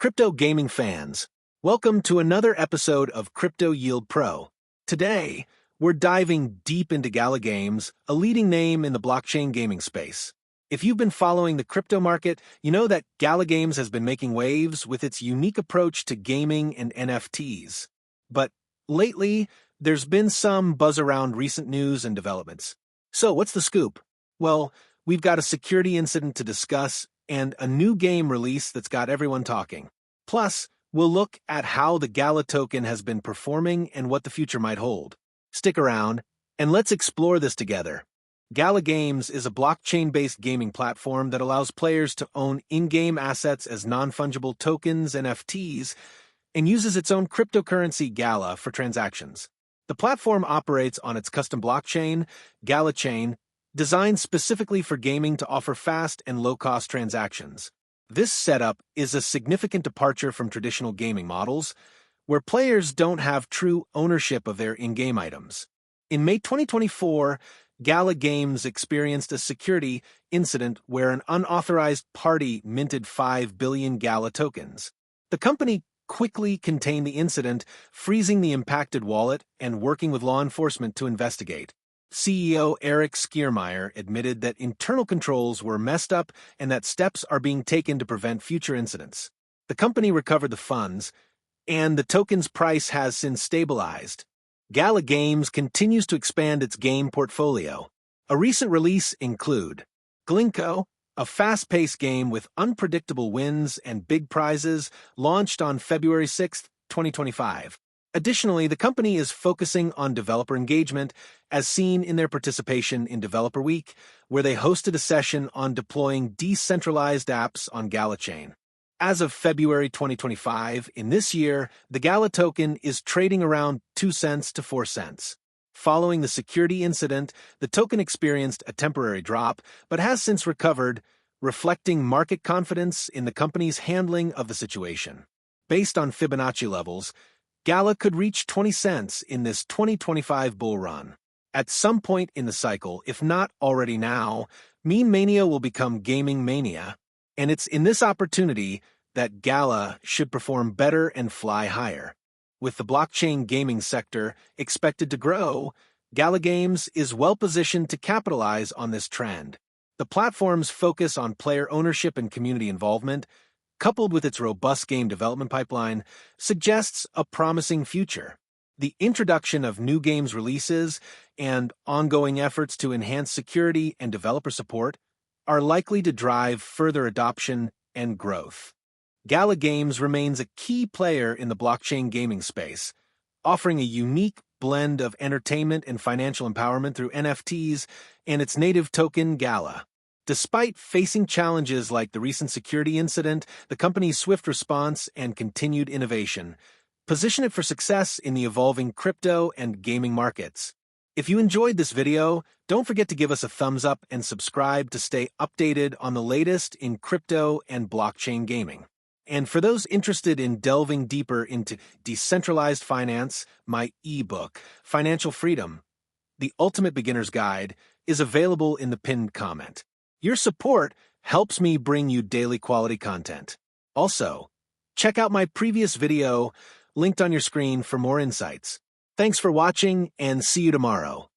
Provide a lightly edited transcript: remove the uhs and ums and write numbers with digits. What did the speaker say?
Crypto gaming fans, welcome to another episode of Crypto Yield Pro. Today, we're diving deep into Gala Games, a leading name in the blockchain gaming space. If you've been following the crypto market, you know that Gala Games has been making waves with its unique approach to gaming and NFTs. But lately, there's been some buzz around recent news and developments. So, what's the scoop? Well, we've got a security incident to discuss and a new game release that's got everyone talking. Plus, we'll look at how the Gala token has been performing and what the future might hold. Stick around, and let's explore this together. Gala Games is a blockchain-based gaming platform that allows players to own in-game assets as non-fungible tokens, NFTs, and uses its own cryptocurrency Gala for transactions. The platform operates on its custom blockchain, Gala Chain, designed specifically for gaming to offer fast and low-cost transactions. This setup is a significant departure from traditional gaming models, where players don't have true ownership of their in-game items. In May 2024, Gala Games experienced a security incident where an unauthorized party minted 5 billion Gala tokens. The company quickly contained the incident, freezing the impacted wallet and working with law enforcement to investigate. CEO Eric Skiermeyer admitted that internal controls were messed up and that steps are being taken to prevent future incidents. The company recovered the funds, and the token's price has since stabilized. Gala Games continues to expand its game portfolio. A recent release include Glinko, a fast-paced game with unpredictable wins and big prizes, launched on February 6, 2025. Additionally, the company is focusing on developer engagement, as seen in their participation in Developer Week, where they hosted a session on deploying decentralized apps on Gala Chain. As of February 2025, in this year, the Gala token is trading around 2 cents to 4 cents. Following the security incident, the token experienced a temporary drop, but has since recovered, reflecting market confidence in the company's handling of the situation. Based on Fibonacci levels, Gala could reach 20 cents in this 2025 bull run. At some point in the cycle, if not already now, meme mania will become gaming mania, and it's in this opportunity that Gala should perform better and fly higher. With the blockchain gaming sector expected to grow, Gala Games is well-positioned to capitalize on this trend. The platform's focus on player ownership and community involvement, coupled with its robust game development pipeline, suggests a promising future. The introduction of new games releases and ongoing efforts to enhance security and developer support are likely to drive further adoption and growth. Gala Games remains a key player in the blockchain gaming space, offering a unique blend of entertainment and financial empowerment through NFTs and its native token Gala. Despite facing challenges like the recent security incident, the company's swift response and continued innovation position it for success in the evolving crypto and gaming markets. If you enjoyed this video, don't forget to give us a thumbs up and subscribe to stay updated on the latest in crypto and blockchain gaming. And for those interested in delving deeper into decentralized finance, my ebook, Financial Freedom, The Ultimate Beginner's Guide, is available in the pinned comment. Your support helps me bring you daily quality content. Also, check out my previous video linked on your screen for more insights. Thanks for watching, and see you tomorrow.